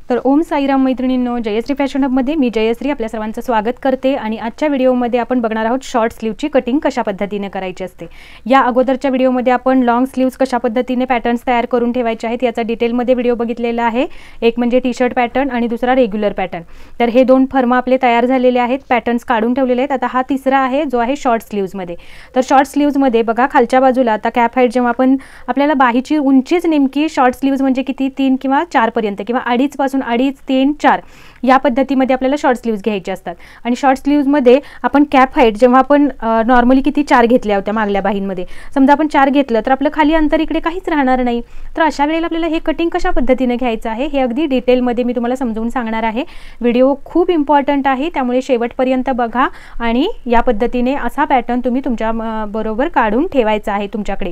तर ओम साईराम मैत्रिणींनो, जयश्री फॅशन हबमध्ये मी जयश्री आपल्या सर्वांचं स्वागत करते। आणि आजच्या व्हिडिओमध्ये आपण बघणार आहोत शॉर्ट स्लीवची कटिंग कशा पद्धतीने करायची असते। या अगोदरच्या व्हिडिओमध्ये आपण लॉंग स्लीव्स कशा पद्धतीने पॅटर्न्स तयार करून ठेवायचे आहेत याचा डिटेलमध्ये व्हिडिओ बघितलेला आहे। एक म्हणजे टी शर्ट पॅटर्न आणि दुसरा रेग्युलर पॅटर्न। तर हे दोन फर्म आपले तयार झालेले आहेत, पॅटर्न्स काढून ठेवलेले आहेत। आता हा तिसरा आहे जो आहे शॉर्ट स्लीव्समध्ये। तर शॉर्ट स्लीव्समध्ये बघा खालच्या बाजूला आता कॅप हाईट जेव्हा आपण आपल्याला बाहीची उंचीच नेमकी शॉर्ट स्लीव्स म्हणजे किती 3 किंवा 4 पर्यंत किंवा 2.5 पासून 2.5, 3, 4 या पद्धतीमध्ये आपल्याला शॉर्ट स्लीव्स घ्यायचे असतात। आणि शॉर्ट स्लीव्समध्ये आपण कॅप हाईट जेव्हा आपण नॉर्मली किती 4 घेतल्या होत्या मागल्या बाहींमध्ये, समजा आपण 4 घेतलं तर आपलं खाली अंतर इकडे काहीच राहणार नाही। तर अशा वेळेला आपल्याला हे कटिंग कशा पद्धतीने घ्यायचं आहे हे अगदी डिटेलमध्ये मी तुम्हाला समजावून सांगणार आहे। व्हिडिओ खूप इम्पॉर्टंट आहे, त्यामुळे शेवटपर्यंत बघा आणि या पद्धतीने असा पॅटर्न तुम्ही तुमच्या बरोबर काढून ठेवायचा आहे तुमच्याकडे।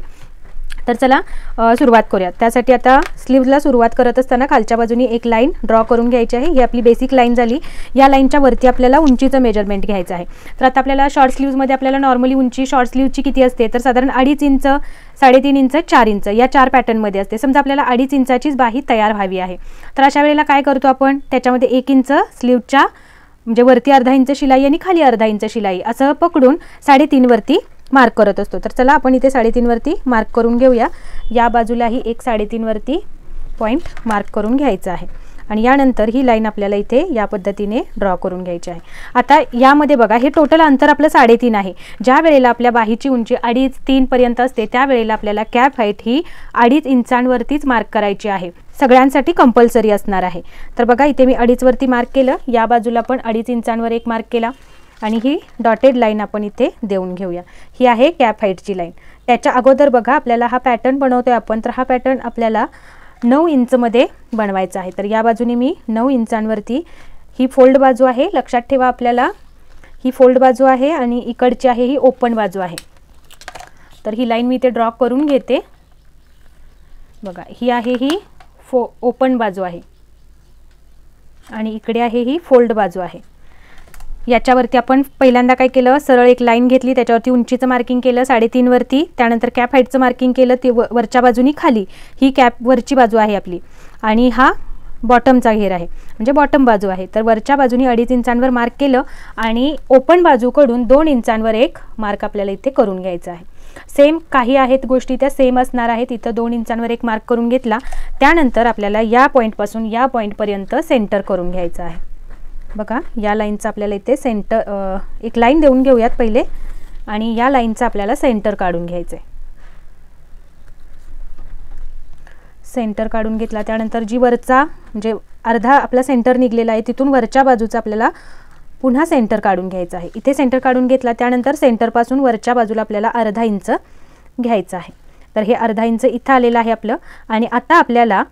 तर चला सुरुवात करूया। त्यासाठी आता स्लीव्हला सुरुवात करत असताना खालच्या बाजूनी एक लाईन ड्रॉ करून घ्यायची आहे। ही आपली बेसिक लाईन झाली। या लाईनच्या वरती आपल्याला उंचीचं मेजरमेंट घ्यायचं आहे। तर आता आपल्याला शॉर्ट स्लीव्समध्ये आपल्याला नॉर्मली उंची शॉर्ट स्लीव्हची किती असते तर साधारण 2.5 इंच, 3.5 इंच, 4 इंच या 4 पॅटर्नमध्ये असते। समजा आपल्याला 2.5 इंचाचीच बाही तयार व्हावी आहे, तर अशा वेळेला काय करतो आपण, त्याच्यामध्ये 1 इंच स्लीव्हच्या म्हणजे वरती अर्धा इंच शिलाई आणि खाली अर्धा इंच शिलाई असं पकडून 3.5 वरती मार्क करत असतो। तर चला आपण इथे 3.5 वरती मार्क करून घेऊया। या बाजूलाही एक 3.5 वरती पॉइंट मार्क करून घ्यायचा आहे आणि यानंतर ही लाईन आपल्याला इथे या पद्धतीने ड्रॉ करून घ्यायची आहे। आता यामध्ये बघा हे टोटल अंतर आपलं 3.5 आहे। ज्या वेळेला आपल्या बाहीची उंची 2.5, 3 पर्यंत असते त्यावेळेला आपल्याला कॅप हाईट ही 2.5 इंचांवरतीच मार्क करायची आहे, सगळ्यांसाठी कंपल्सरी असणार आहे। तर बघा इथे मी 2.5 वरती मार्क केलं, या बाजूला पण 2.5 इंचांवर एक मार्क केला आणि ही डॉटेड लाईन आपण इथे देऊन घेऊया। ही आहे कॅप हाईटची लाईन। त्याच्या अगोदर बघा आपल्याला हा पॅटर्न बनवतोय आपण, तर हा पॅटर्न आपल्याला 9 इंचमध्ये बनवायचा आहे। तर या बाजूने मी 9 इंचांवरती ही फोल्ड बाजू आहे, लक्षात ठेवा आपल्याला ही फोल्ड बाजू आहे आणि इकडची आहे ही ओपन बाजू आहे। तर ही लाईन मी इथे ड्रॉ करून घेते। बघा ही आहे ही ओपन बाजू आहे आणि इकडे आहे ही फोल्ड बाजू आहे। याच्यावरती आपण पहिल्यांदा काय केलं, सरळ एक लाईन घेतली, त्याच्यावरती उंचीचं मार्किंग केलं 3.5 वरती, त्यानंतर कॅप हाईटचं मार्किंग केलं, ते वरच्या बाजूनी खाली ही कॅप वरची बाजू आहे आपली आणि हा बॉटमचा घेर आहे म्हणजे बॉटम बाजू आहे। तर वरच्या बाजूनी 2.5 इंचांवर मार्क केलं आणि ओपन बाजूकडून 2 इंचांवर एक मार्क आपल्याला इथे करून घ्यायचा आहे। सेम काही आहेत गोष्टी त्या सेम असणार आहेत। इथं 2 इंचांवर एक मार्क करून घेतला, त्यानंतर आपल्याला या पॉईंटपासून या पॉईंटपर्यंत सेंटर करून घ्यायचं आहे। बघा या लाईनचा आपल्याला इथे सेंटर एक लाईन देऊन घेऊयात पहिले आणि या लाईनचा आपल्याला सेंटर काढून घ्यायचं आहे। सेंटर काढून घेतला त्यानंतर जी वरचा म्हणजे अर्धा आपला सेंटर निघलेला आहे तिथून वरच्या बाजूचा आपल्याला पुन्हा सेंटर काढून घ्यायचा आहे। इथे सेंटर काढून घेतला त्यानंतर सेंटरपासून वरच्या बाजूला आपल्याला अर्धा इंच घ्यायचं आहे। तर हे अर्धा इंच इथं आलेलं आहे आपलं आणि आता आपल्याला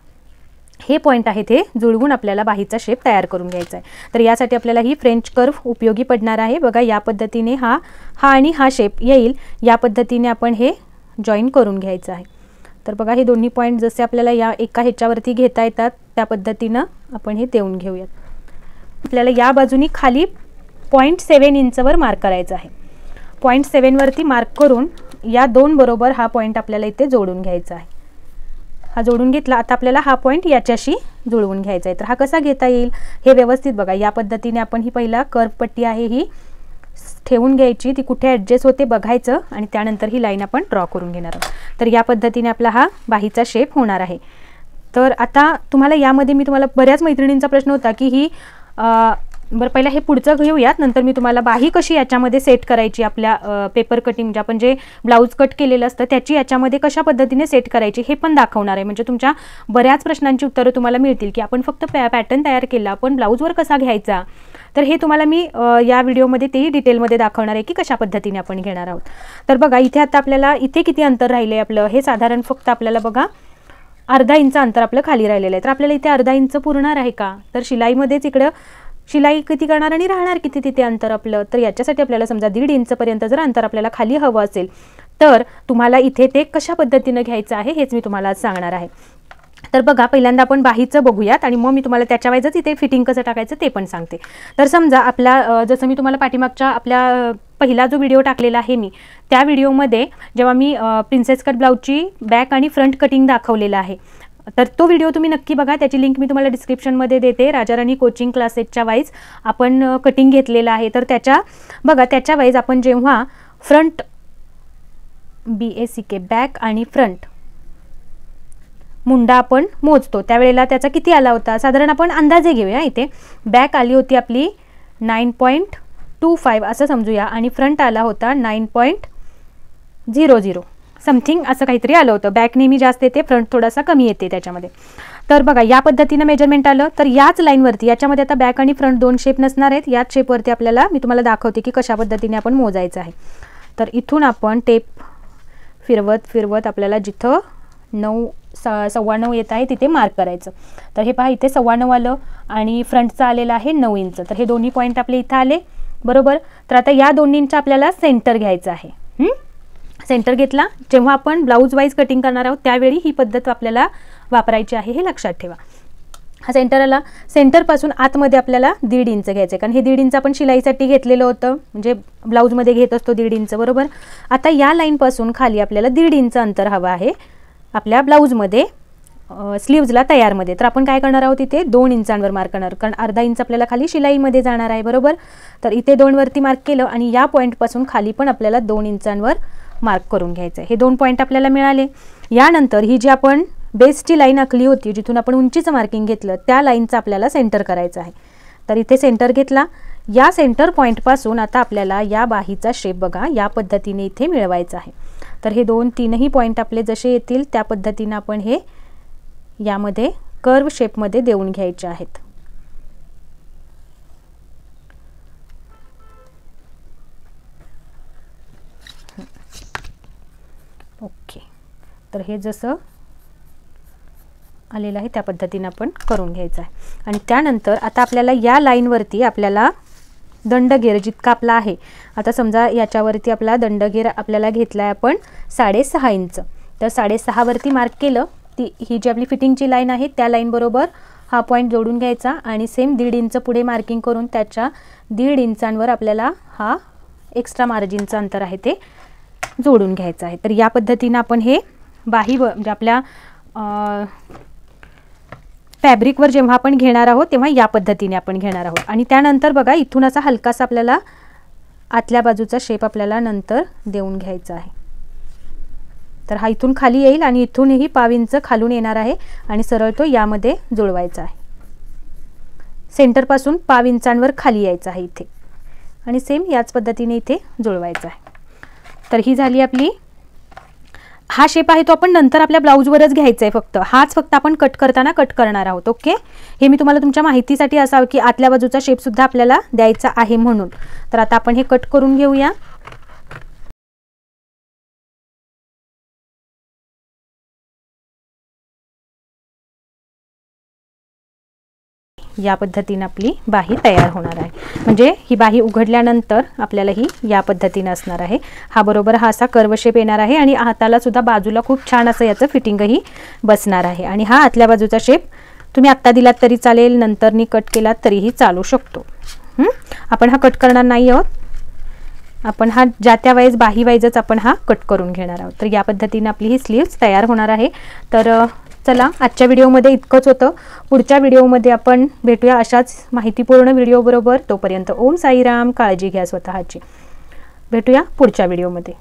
हे पॉइंट आहे ते जुळवून आपल्याला बाहीचा शेप तयार करून घ्यायचा आहे। तर यासाठी आपल्याला ही फ्रेंच कर्व उपयोगी पडणार आहे। बघा या पद्धतीने हा आणि हा शेप येईल या पद्धतीने आपण हे जॉईन करून घ्यायचं आहे। तर बघा हे दोन्ही पॉईंट जसे आपल्याला या एका ह्याच्यावरती घेता येतात त्या पद्धतीनं आपण हे देऊन घेऊयात। आपल्याला या बाजूनी खाली 0.7 इंचवर मार्क करायचं आहे। 0.7 वरती मार्क करून या 2 बरोबर हा पॉईंट आपल्याला इथे जोडून घ्यायचा आहे। हा जोडून घेतला, आता आपल्याला हा पॉईंट याच्याशी जुळवून घ्यायचा आहे। तर हा कसा घेता येईल हे व्यवस्थित बघा, या पद्धतीने आपण ही पहिला कर्व पट्टी आहे ही ठेवून घ्यायची, ती कुठे ॲडजस्ट होते बघायचं आणि त्यानंतर ही लाईन आपण ड्रॉ करून घेणार आहोत। तर या पद्धतीने आपला हा बाहीचा शेप होणार आहे। तर आता तुम्हाला यामध्ये मी तुम्हाला बऱ्याच मैत्रिणींचा प्रश्न होता की ही बरं पहिला हे पुढचं घेऊयात, नंतर मी तुम्हाला बाही कशी याच्यामध्ये सेट करायची आपल्या पेपर कटिंग म्हणजे आपण जे ब्लाऊज कट केलेलं असतं त्याची याच्यामध्ये कशा पद्धतीने सेट करायची हे पण दाखवणार आहे। म्हणजे तुमच्या बऱ्याच प्रश्नांची उत्तरं तुम्हाला मिळतील की आपण फक्त पॅटर्न तयार केला पण ब्लाऊजवर कसा घ्यायचा, तर हे तुम्हाला मी या व्हिडिओमध्ये तेही डिटेलमध्ये दाखवणार आहे की कशा पद्धतीने आपण घेणार आहोत। तर बघा इथे आता आपल्याला इथे किती अंतर राहिले आपलं, हे साधारण फक्त आपल्याला बघा अर्धा इंच अंतर आपलं खाली राहिलेलं आहे। तर आपल्याला इथे अर्धा इंच पुरणार आहे का, तर शिलाईमध्येच इकडं शिलाई किती करणार आणि राहणार किती तिथे अंतर आपलं, तर याच्यासाठी आपल्याला समजा 1.5 इंचपर्यंत जर अंतर आपल्याला खाली हवं असेल तर तुम्हाला इथे ते कशा पद्धतीने घ्यायचं आहे हेच मी तुम्हाला आज सांगणार आहे। तर बघा पहिल्यांदा आपण बाहीचं बघूयात आणि मग मी तुम्हाला त्याच्या वाईजच इथे फिटिंग कसं टाकायचं ते पण सांगते। तर समजा आपला जसं मी तुम्हाला पाठीमागच्या आपल्या पहिला जो व्हिडिओ टाकलेला आहे मी त्या व्हिडिओमध्ये जेव्हा मी प्रिन्सेस कट ब्लाऊजची बॅक आणि फ्रंट कटिंग दाखवलेलं आहे तर तो व्हिडिओ तुम्ही नक्की बघा, त्याची लिंक मी तुम्हाला डिस्क्रिप्शनमध्ये देते. राजाराणी कोचिंग क्लासेसच्या वाईज आपण कटिंग घेतलेलं आहे. तर त्याच्या वाईज आपण जेव्हा फ्रंट BACK बॅक आणि फ्रंट मुंडा आपण मोजतो त्यावेळेला त्याचा किती आला होता, साधारण आपण अंदाजे घेऊया. इथे बॅक आली होती आपली 9.25 असं समजूया आणि फ्रंट आला होता 9.00 समथिंग असं काहीतरी आलं होतं. बॅक नेहमी जास्त येते, फ्रंट थोडासा कमी येते त्याच्यामध्ये. तर बघा या पद्धतीनं मेजरमेंट आलं. तर याच लाईनवरती, याच्यामध्ये आता बॅक आणि फ्रंट दोन शेप नसणार आहेत, याच शेपवरती आपल्याला मी तुम्हाला दाखवते की कशा पद्धतीने आपण मोजायचं आहे. तर इथून आपण टेप फिरवत आपल्याला जिथं 9.9 येत आहे तिथे मार्क करायचं. तर हे पहा इथे 9.15 आलं आणि फ्रंटचं आलेलं आहे 9 इंच. तर हे दोन्ही पॉईंट आपले इथं आले बरोबर. तर आता या दोन्हींचा आपल्याला सेंटर घ्यायचं आहे. सेंटर घेतला, जेव्हा आपण ब्लाऊज वाईज कटिंग करणार आहोत त्यावेळी ही पद्धत आपल्याला वापरायची आहे, हे लक्षात ठेवा. हा सेंटर आला. सेंटरपासून आतमध्ये आपल्याला 1.5 इंच घ्यायचं आहे, कारण हे 1.5 इंच आपण शिलाईसाठी घेतलेलं होतं, म्हणजे ब्लाऊजमध्ये घेत असतो 1.5 इंच बरोबर. आता या लाईनपासून खाली आपल्याला 1.5 इंच अंतर हवं आहे आपल्या ब्लाऊजमध्ये, स्लीव्जला तयारमध्ये. तर आपण काय करणार आहोत, इथे 2 इंचांवर मार्क करणार, कारण अर्धा इंच आपल्याला खाली शिलाईमध्ये जाणार आहे बरोबर. तर इथे 2 वरती मार्क केलं आणि या पॉईंटपासून खाली पण आपल्याला 2 इंचांवर मार्क करून घ्यायचं आहे. हे 2 पॉईंट आपल्याला मिळाले. यानंतर ही जी आपण बेसची लाईन आखली होती, जिथून आपण उंचीचं मार्किंग घेतलं, त्या लाईनचं आपल्याला सेंटर करायचं आहे. तर इथे सेंटर घेतला. या सेंटर पॉईंटपासून आता आपल्याला या बाहीचा शेप बघा या पद्धतीने इथे मिळवायचा आहे. तर हे 2-3ही पॉईंट आपले जसे येतील त्या पद्धतीने आपण हे यामध्ये कर्व शेपमध्ये देऊन घ्यायचे आहेत. ओके, तर हे जसं आलेलं आहे त्या पद्धतीने आपण करून घ्यायचं आहे. आणि त्यानंतर आता आपल्याला या लाईनवरती आपल्याला दंडघेर जितका आपला आहे, आता समजा याच्यावरती आपला दंडघेर आपल्याला घेतला आहे आपण 6.5 इंच. तर 6.5 वरती मार्क केलं, ही जी आपली फिटिंगची लाईन आहे त्या लाईन बरोबर हा पॉईंट जोडून घ्यायचा आणि सेम 1.5 इंच पुढे मार्किंग करून त्याच्या 1.5 इंचांवर आपल्याला हा एक्स्ट्रा मार्जिनचं अंतर आहे ते जोडून घ्यायचं आहे. तर या पद्धतीने आपण हे म्हणजे आपल्या फॅब्रिकवर जेव्हा आपण घेणार आहोत तेव्हा या पद्धतीने आपण घेणार आहोत. आणि त्यानंतर बघा इथून असा हलकासा आपल्याला आतल्या बाजूचा शेप आपल्याला नंतर देऊन घ्यायचा आहे. तर हा इथून खाली येईल आणि इथूनही 1.5 इंच खालून येणार आहे आणि सरळ तो यामध्ये जुळवायचा आहे. सेंटरपासून 1.5 इंचांवर खाली यायचं आहे इथे आणि सेम याच पद्धतीने इथे जुळवायचा आहे. तर ही झाली आपली, हा शेप आहे तो आपण नंतर आपल्या ब्लाऊजवरच घ्यायचा आहे, फक्त आपण कट करताना कट करणार आहोत. ओके, हे मी तुम्हाला तुमच्या माहितीसाठी असावं की आतल्या बाजूचा शेप सुद्धा आपल्याला द्यायचा आहे म्हणून. तर आता आपण हे कट करून घेऊया. या पद्धतीने आपली बाही तयार होणार आहे. म्हणजे ही बाही उघडल्यानंतर आपल्याला ही या पद्धतीने असणार आहे. हा बरोबर हा असा कर्व शेप येणार आहे आणि हाताला सुद्धा बाजूला खूप छान असं याचं फिटिंगही बसणार आहे. आणि हा आतल्या बाजूचा शेप तुम्ही आत्ता दिलात तरी चालेल, नंतरनी कट केलात तरीही चालू शकतो. आपण हा कट करणार नाही आहोत, आपण हा ज्या त्या वेळेस बाही वाईजच आपण हा कट करून घेणार आहोत. तर या पद्धतीने आपली ही स्लीव्स तयार होणार आहे. तर चला, आजच्या व्हिडिओमध्ये इतकंच होतं. पुढच्या व्हिडिओमध्ये आपण भेटूया अशाच माहितीपूर्ण व्हिडिओ बरोबर. तोपर्यंत ओम साईराम, काळजी घ्या स्वतःची. भेटूया पुढच्या व्हिडिओमध्ये.